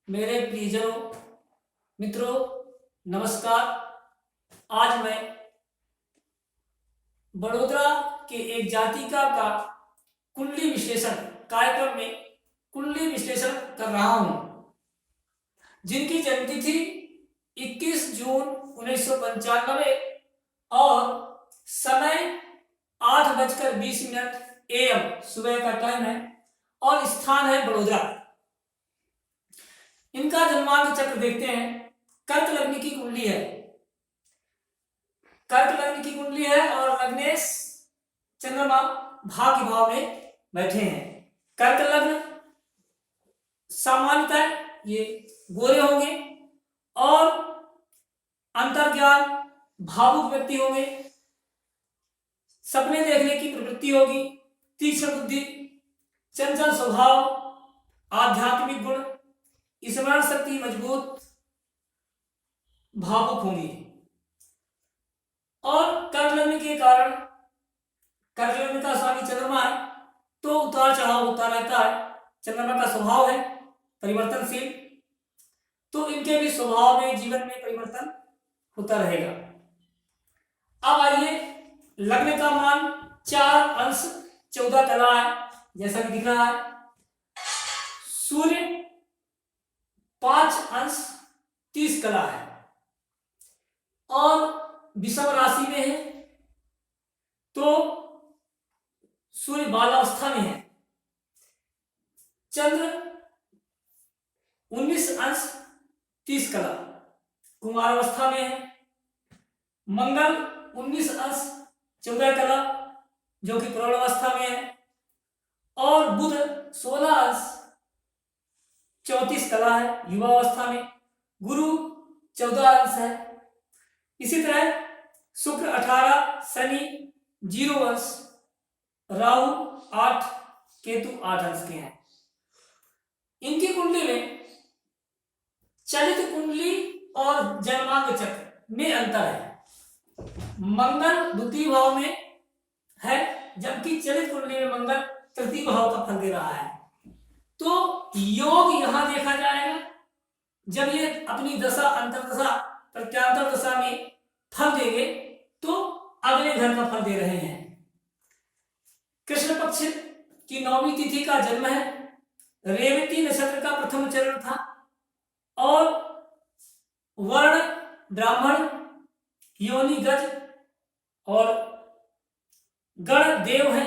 मेरे प्रियजनों, मित्रों, नमस्कार। आज मैं बड़ोदरा के एक जातिका का कुंडली विश्लेषण कार्यक्रम में कुंडली विश्लेषण कर रहा हूं, जिनकी जन्मतिथि 21 जून 1995 और समय 8:20 AM सुबह का टाइम है और स्थान है बड़ोदरा। इनका जन्मांक चक्र देखते हैं। कर्क लग्न की कुंडली है, कर्क लग्न की कुंडली है और लग्नेश चंद्रमा भाग्य भाव में बैठे हैं। कर्क लग्न सामान्यतः ये गोरे होंगे और अंतर्ज्ञान भावुक व्यक्ति होंगे, सपने देखने की प्रवृत्ति होगी, तीक्ष्ण बुद्धि, चंचल स्वभाव, आध्यात्मिक गुण, स्मरण शक्ति मजबूत, भावुक होंगी। और कर्क लग्न के कारण कर्क लग्न का स्वामी चंद्रमा है तो उतार चढ़ाव होता रहता है। चंद्रमा का स्वभाव है परिवर्तनशील, तो इनके भी स्वभाव में जीवन में परिवर्तन होता रहेगा। अब आइए, लग्न का मान 4 अंश 14 कला है, जैसा कि दिख रहा है। सूर्य 5 अंश 30 कला है और विषम राशि में है, तो सूर्य बालावस्था में है। चंद्र 19 अंश 30 कला कुमारावस्था में है। मंगल 19 अंश 14 कला जो कि प्रौढ़ावस्था में है और बुध 16 अंश 34 कला है युवावस्था में। गुरु 14 अंश है। इसी तरह शुक्र 18, शनि 0 अंश, राहु 8, केतु 8 अंश के हैं। इनकी कुंडली में चलित कुंडली और जन्मांक चक्र में अंतर है। मंगल द्वितीय भाव में है, जबकि चलित कुंडली में मंगल तृतीय भाव का फल दे रहा है। तो योग यहां देखा जाएगा जब ये अपनी दशा अंतर्दशा प्रत्यांतर दशा में फल देंगे तो अगले घर का फल दे रहे हैं। कृष्ण पक्ष की 9वीं तिथि का जन्म है। रेवती नक्षत्र का प्रथम चरण था और वर्ण ब्राह्मण, योनि गज और गण देव है,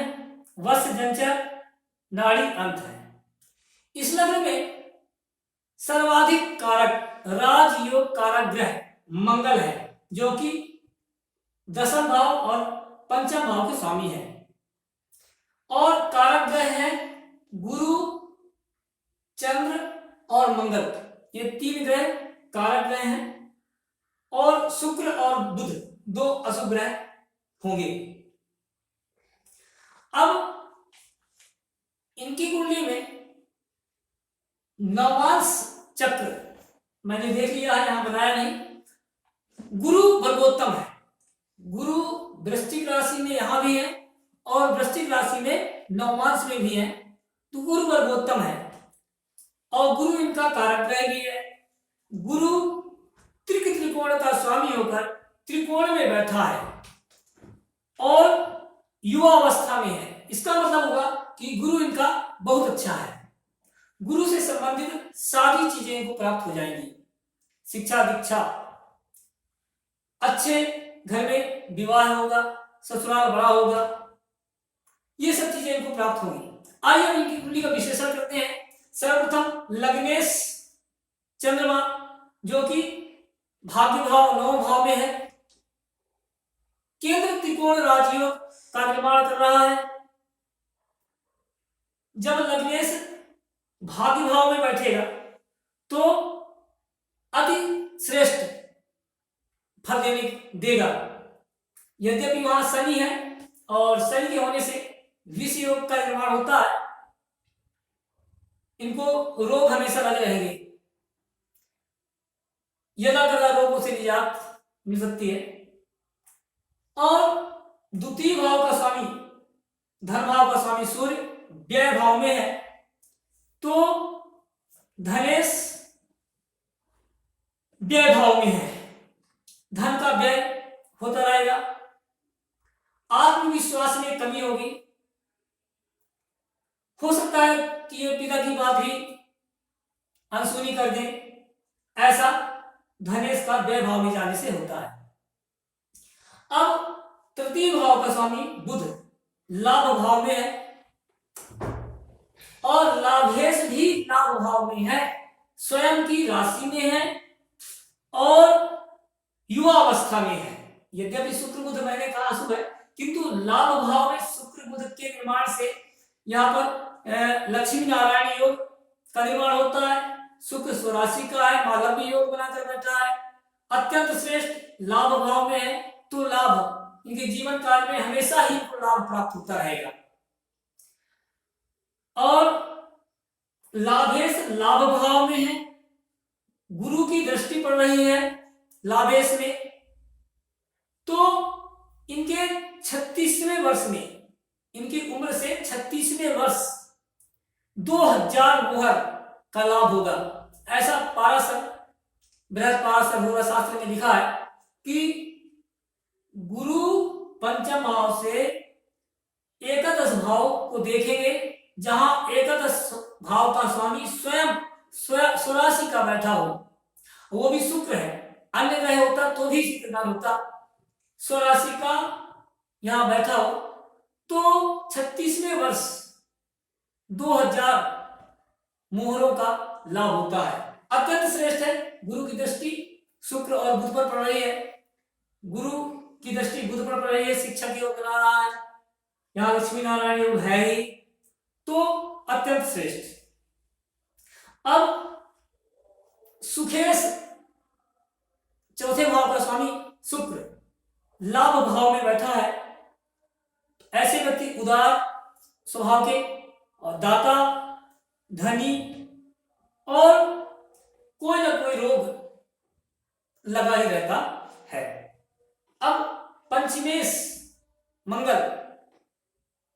वत्स जंचर, नाड़ी अंत है। इस लग्न में सर्वाधिक कारक राजयोग कारक ग्रह मंगल है, जो कि दशम भाव और पंचम भाव के स्वामी है। और कारक ग्रह है गुरु, चंद्र और मंगल, ये 3 ग्रह कारक ग्रह हैं और शुक्र और बुध 2 अशुभ ग्रह होंगे। अब इनकी कुंडली में नवांश चक्र मैंने देख लिया है, यहां बताया नहीं। गुरु वर्गोत्तम है। गुरु वृश्चिक राशि में यहां भी है और वृश्चिक राशि में नवांश में भी है, तो गुरु वर्गोत्तम है और गुरु इनका कारक ग्रह भी है। गुरु त्रिकोण का स्वामी होकर त्रिकोण में बैठा है और युवा अवस्था में है। इसका मतलब होगा कि गुरु इनका बहुत अच्छा है। गुरु से संबंधित सारी चीजें इनको प्राप्त हो जाएंगी। शिक्षा दीक्षा, अच्छे घर में विवाह होगा, ससुराल बड़ा होगा, ये सब चीजें इनको प्राप्त होंगी। आइए हम इनकी कुंडली का विश्लेषण करते हैं। सर्वप्रथम लग्नेश चंद्रमा जो कि भाग्य भाव 9 भाव में है, केंद्र त्रिकोण राजयोग का निर्माण कर रहा है। जब लग्नेश भाग्य भाव में बैठेगा तो अति श्रेष्ठ फल देगा। यद्यपि वहां शनि है और शनि के होने से विष योग का निर्माण होता है, इनको रोग हमेशा लगे रहेंगे, यदा कदा रोगों से निजात मिल सकती है। और द्वितीय भाव का स्वामी, धन भाव का स्वामी सूर्य व्यय भाव में है, तो धनेश व्यय भाव में है, धन का व्यय होता रहेगा, आत्मविश्वास में कमी होगी, हो सकता है कि ये पिता की बात भी अनसुनी कर दें, ऐसा धनेश का व्यय भाव में जाने से होता है। अब तृतीय भाव का स्वामी बुध लाभ भाव में है और लाभेश भी लाभ भाव में है, स्वयं की राशि में है और युवावस्था में है। यद्यपि शुक्र बुध मैंने कहा शुभ है, किंतु लाभ भाव में शुक्र बुध के निर्माण से यहाँ पर लक्ष्मी नारायण योग का निर्माण होता है। शुक्र स्वराशि का है, मालव्य योग बनाकर बैठा है, अत्यंत श्रेष्ठ लाभ भाव में है, तो लाभ इनके जीवन काल में हमेशा ही इनको लाभ प्राप्त होता रहेगा। और लाभेश लाभ भाव में है, गुरु की दृष्टि पड़ रही है लाभेश में, तो इनके 36वें वर्ष में, इनकी उम्र से 36वें वर्ष 2000 मुहर का लाभ होगा। ऐसा पाराशर बृहद पाराशर होगा शास्त्र में लिखा है कि गुरु पंचम भाव से एकादश भाव को देखेंगे, जहां एकादश भाव का स्वामी स्वयं स्वराशि का बैठा हो, वो भी शुक्र है, अन्य ग्रह होता तो भी इसी प्रकार होता, स्वराशि का यहां बैठा हो तो 36वें वर्ष 2000 मुहरों का लाभ होता है। अत्यंत श्रेष्ठ है, गुरु की दृष्टि शुक्र और बुध पर पड़ रही है, गुरु की दृष्टि बुध पर पड़ रही है, शिक्षक योग बना रहा है, यहाँ लक्ष्मी नारायण योग है ही, तो अत्यंत श्रेष्ठ। अब सुखेश चौथे भाव का स्वामी शुक्र लाभ भाव में बैठा है, ऐसे व्यक्ति उदार स्वभाव के और दाता, धनी और कोई ना कोई रोग लगा ही रहता है। अब पंचमेश मंगल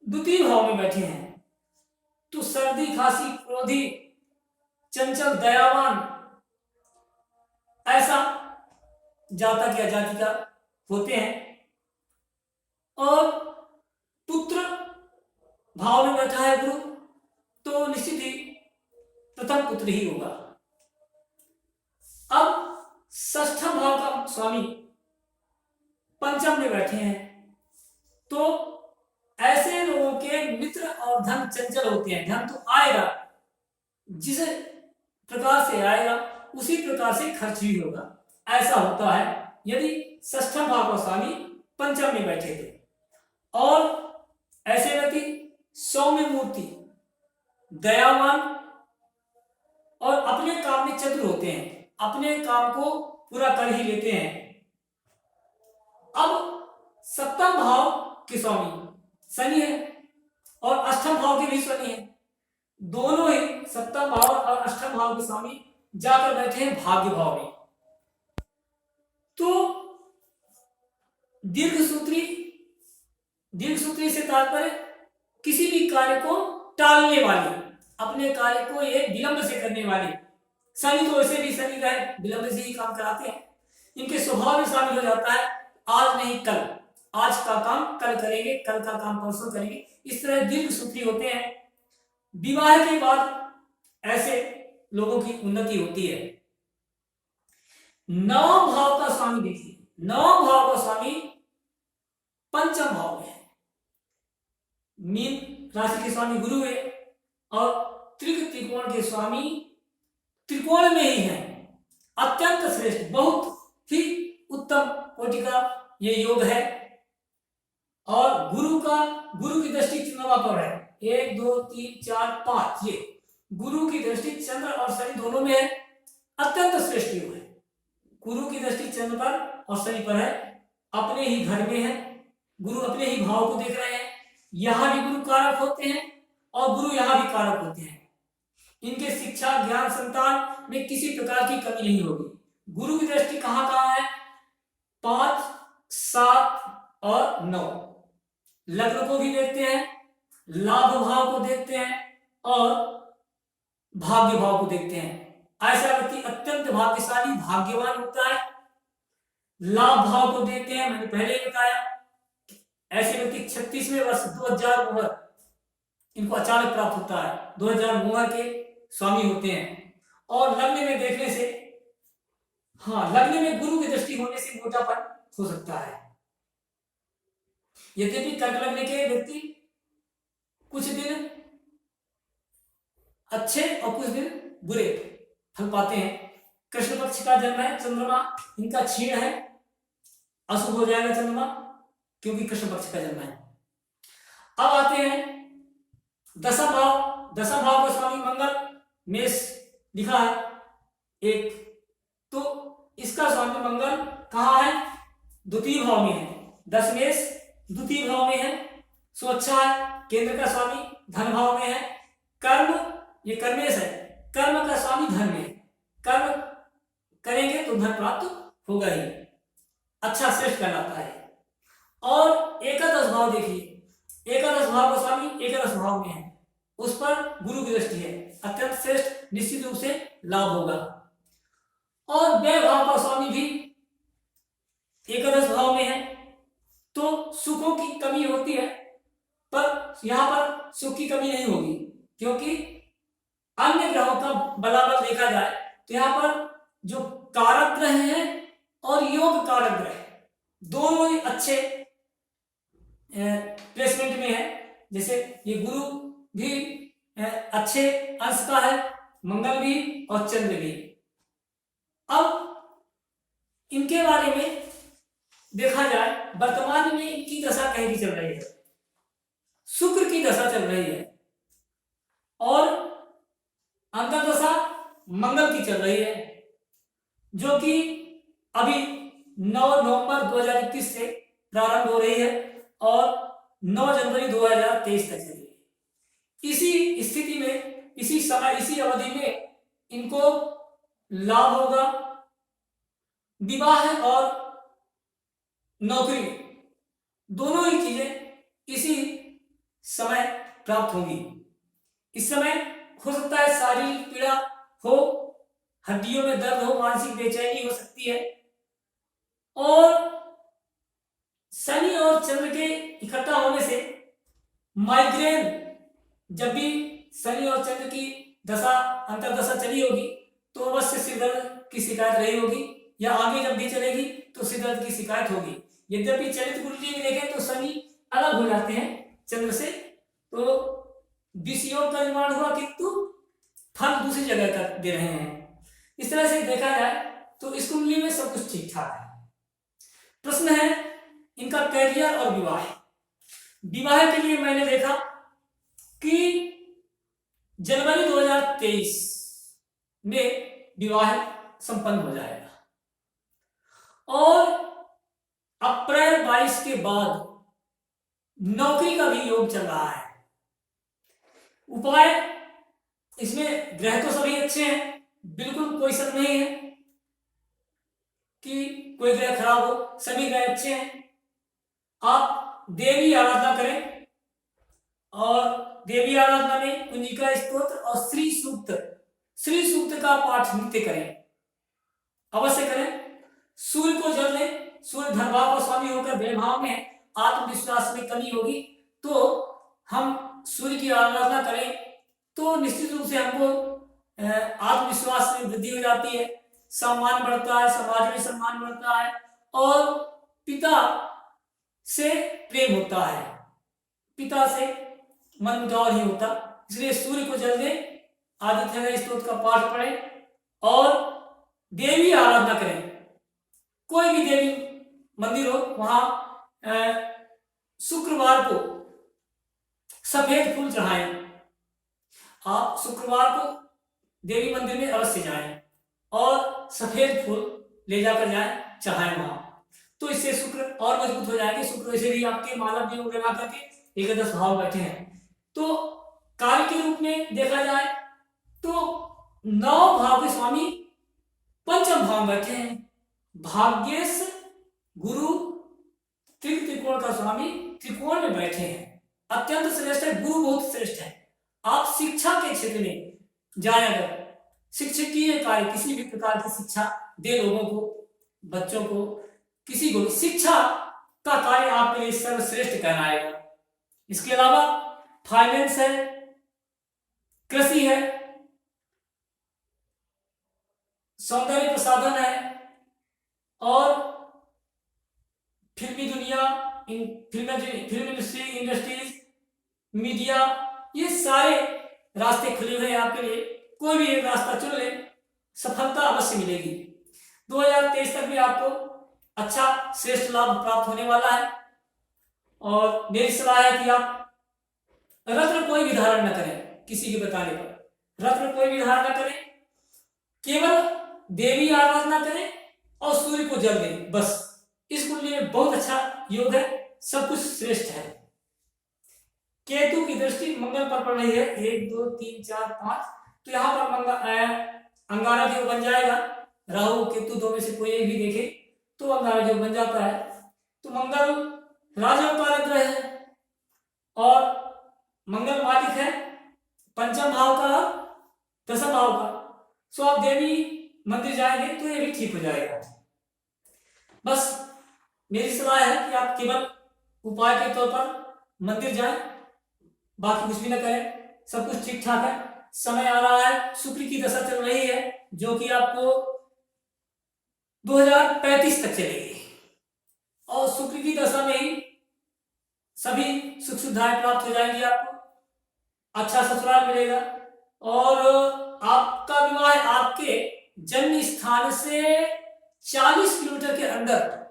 द्वितीय भाव में बैठे हैं, तो सर्दी खांसी क्रोधी चंचल दयावान ऐसा जातक या जातिका होते हैं। और पुत्र भाव में बैठा है गुरु, तो निश्चित ही प्रथम पुत्र ही होगा। अब षष्ठम भाव का स्वामी पंचम में बैठे हैं, तो ऐसे लोगों के मित्र और धन चंचल होते हैं, धन तो आएगा, जिस प्रकार से आएगा उसी प्रकार से खर्च भी होगा, ऐसा होता है यदि षष्ठम भाव का स्वामी पंचम में बैठे थे। और ऐसे व्यक्ति सौम्य मूर्ति, दयावान और अपने काम में चतुर होते हैं, अपने काम को पूरा कर ही लेते हैं। अब सप्तम भाव के स्वामी शनि है और अष्टम भाव के भी शनि है, दोनों ही सप्तम भाव और अष्टम भाव के स्वामी जाकर बैठे हैं भाग्य भाव में। तो दीर्घ सूत्री से तात्पर्य किसी भी कार्य को टालने वाली, अपने कार्य को ये विलंब से करने वाली। शनि तो वैसे भी शनि ग्रह विलंब से ही काम कराते हैं, इनके स्वभाव में शामिल हो जाता है आज नहीं कल, आज का काम कल करेंगे, कल का काम परसों करेंगे, इस तरह दीर्घ सूत्री होते हैं। विवाह के बाद ऐसे लोगों की उन्नति होती है। नवम भाव का स्वामी देखिए, नवम भाव का स्वामी पंचम भाव में है, मीन राशि के स्वामी गुरु है और त्रिकोण के स्वामी त्रिकोण में ही है। अत्यंत श्रेष्ठ, बहुत ही उत्तम कोटि का ये योग है। और गुरु की दृष्टि चंद्रमा पर है, 1 2 3 4 5, ये गुरु की दृष्टि चंद्र और शनि दोनों में है। अत्यंत श्रेष्ठ योग है, गुरु की दृष्टि चंद्र पर और शनि पर है, अपने ही घर में है, गुरु अपने ही भाव को देख रहे हैं, यहां भी गुरु कारक होते हैं और गुरु यहां भी कारक होते हैं। इनके शिक्षा ज्ञान संतान में किसी प्रकार की कमी नहीं होगी। गुरु की दृष्टि कहां कहां है? 5 7 और 9, लग्न को भी देखते हैं, लाभ भाव को देखते हैं और भाग्य भाव को देखते हैं। ऐसा व्यक्ति अत्यंत भाग्यशाली भाग्यवान होता है। लाभ भाव को देखते हैं, मैंने पहले ही बताया। ऐसे व्यक्ति 36वें वर्ष 2000 मोहर इनको अचानक प्राप्त होता है, 2000 मोहर के स्वामी होते हैं। और लग्न में देखने से, हाँ, लग्न में गुरु की दृष्टि होने से मोटापन हो सकता है। यद्यपि कर्क लग्न के व्यक्ति कुछ दिन अच्छे और कुछ दिन बुरे फल पाते हैं। कृष्ण पक्ष का जन्म है, चंद्रमा इनका क्षीण है, अशुभ हो जाएगा चंद्रमा, क्योंकि कृष्ण पक्ष का जन्म है। अब आते हैं दशम भाव। दशम भाव का स्वामी मंगल, मेष लिखा है एक, तो इसका स्वामी मंगल कहाँ है? द्वितीय भाव में है। दशमेश द्वितीय भाव में है, सो अच्छा है। केंद्र का स्वामी धन भाव में है। कर्म, ये कर्मेश है, कर्म का स्वामी धन में है। कर्म करेंगे तो धन प्राप्त होगा ही, अच्छा श्रेष्ठ कहलाता है। और एकादश भाव देखिए, एकादश भाव का स्वामी एकादश भाव में है, उस पर गुरु की दृष्टि है, अत्यंत श्रेष्ठ, निश्चित रूप से लाभ होगा। और व्यय भाव का स्वामी भी एकादश भाव में है, तो सुखों की कमी होती है, पर यहां पर सुख की कमी नहीं होगी, क्योंकि अन्य ग्रहों का बलाबल देखा जाए तो यहां पर जो कारक ग्रह हैं और योग कारक ग्रह दोनों ही अच्छे प्लेसमेंट में है। जैसे ये गुरु भी अच्छे अंश का है, मंगल भी और चंद्र भी। अब इनके बारे में देखा जाए, वर्तमान में इनकी दशा कैसी चल रही है? शुक्र की दशा चल रही है और अंतर्दशा मंगल की चल रही है, जो कि अभी 9 नवंबर 2021 से प्रारंभ हो रही है और 9 जनवरी 2023 तक चलेगी। इसी स्थिति में, इसी समय, इसी अवधि में इनको लाभ होगा, विवाह और नौकरी दोनों ही चीजें इसी समय प्राप्त होंगी। इस समय हो सकता है शारीरिक पीड़ा हो, हड्डियों में दर्द हो, मानसिक बेचैनी हो सकती है। और शनि और चंद्र के इकट्ठा होने से माइग्रेन, जब भी शनि और चंद्र की दशा अंतर्दशा चली होगी तो अवश्य सिर दर्द की शिकायत रही होगी, या आगे जब भी चलेगी तो सिर दर्द की शिकायत होगी। यद्यपि चलित कुंडली में देखें तो शनि अलग हो जाते हैं चंद्र से, तो विषयों का निर्माण हुआ किंतु फल दूसरी जगह का दे रहे हैं। इस तरह से देखा जाए तो इस कुंडली में सब कुछ ठीक ठाक है। प्रश्न है इनका कैरियर और विवाह। विवाह के लिए मैंने देखा कि जनवरी 2023 में विवाह संपन्न हो जाएगा और अप्रैल 22 के बाद नौकरी का भी योग चल रहा है। उपाय, इसमें ग्रह तो सभी अच्छे हैं, बिल्कुल कोई शक नहीं है कि कोई ग्रह खराब हो, सभी ग्रह अच्छे हैं। आप देवी आराधना करें और देवी आराधना में कुंजिका स्तोत्र और श्री सूक्त का पाठ नित्य करें, अवश्य करें। सूर्य को जल दें, सूर्य धनभाव का स्वामी होकर व्ययभाव में है, आत्मविश्वास में कमी होगी, तो हम सूर्य की आराधना करें तो निश्चित रूप से हमको आत्मविश्वास में वृद्धि हो जाती है, सम्मान बढ़ता है, समाज में सम्मान बढ़ता है और पिता से प्रेम होता है, पिता से मन मुटाव नहीं होता। इसलिए सूर्य को जल दें, आदित्य स्तोत्र का पाठ पढ़ें और देवी आराधना करें। कोई भी देवी मंदिर हो, वहां शुक्रवार को सफेद फूल चढ़ाएं। आप शुक्रवार को देवी मंदिर में अवश्य जाएं और सफेद फूल ले जाकर जाएं, चढ़ाएं वहां, तो इससे शुक्र और मजबूत हो जाएंगे। शुक्र वैसे भी आपके माला में लगा करके एकादश भाव बैठे हैं। तो कार्य के रूप में देखा जाए तो 9 भाव के स्वामी पंचम भाव बैठे हैं। भाग्येश गुरु त्रिकोण का स्वामी त्रिकोण में बैठे हैं, अत्यंत श्रेष्ठ है, गुरु बहुत श्रेष्ठ है। आप शिक्षा के क्षेत्र में जाए, अगर शिक्षकीय कार्य, किसी भी प्रकार की शिक्षा दे लोगों को, बच्चों को, किसी को शिक्षा का कार्य आपके लिए सर्वश्रेष्ठ कहलाएगा। इसके अलावा फाइनेंस है, कृषि है, सौंदर्य प्रसाधन है, और फिल्मी दुनिया, फिल्म इंडस्ट्रीज, मीडिया, ये सारे रास्ते खुले हुए हैं आपके लिए। कोई भी एक रास्ता चुन ले, सफलता अवश्य मिलेगी। 2023 तक भी आपको अच्छा श्रेष्ठ लाभ प्राप्त होने वाला है। और मेरी सलाह है कि आप रत्न कोई भी धारण न करें, किसी के बताने पर रत्न कोई भी धारण न करें, केवल देवी आराधना करें और सूर्य को जल दें, बस। इस कुंडली में बहुत अच्छा योग है, सब कुछ श्रेष्ठ है। केतु की दृष्टि मंगल पर पड़ रही है, 1 2 3 4 5, तो यहाँ पर अंगारक योग बन जाएगा। राहु केतु दो में से कोई एक भी देखे तो अंगारक योग बन जाता है। तो मंगल राजयोगकारक ग्रह है और मंगल मालिक है पंचम भाव का, दशम भाव का। सो आप देवी मंदिर जाएंगे तो ये भी ठीक हो जाएगा। बस मेरी सलाह है कि आप केवल उपाय के तौर पर मंदिर जाएं, बाकी कुछ भी ना करें, सब कुछ ठीक ठाक है। समय आ रहा है, शुक्र की दशा चल रही है जो कि आपको 2035 तक चलेगी, और शुक्र की दशा में ही सभी सुख सुविधाएं प्राप्त हो जाएंगी, आपको अच्छा ससुराल मिलेगा, और आपका विवाह आपके जन्म स्थान से 40 किलोमीटर के अंदर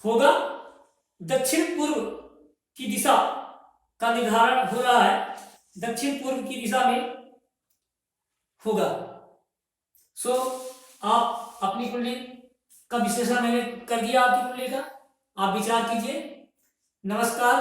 होगा। दक्षिण पूर्व की दिशा का निर्धारण हो रहा है, दक्षिण पूर्व की दिशा में होगा। सो आप अपनी कुंडली का विश्लेषण मैंने कर दिया, आपकी कुंडली का आप विचार कीजिए। नमस्कार।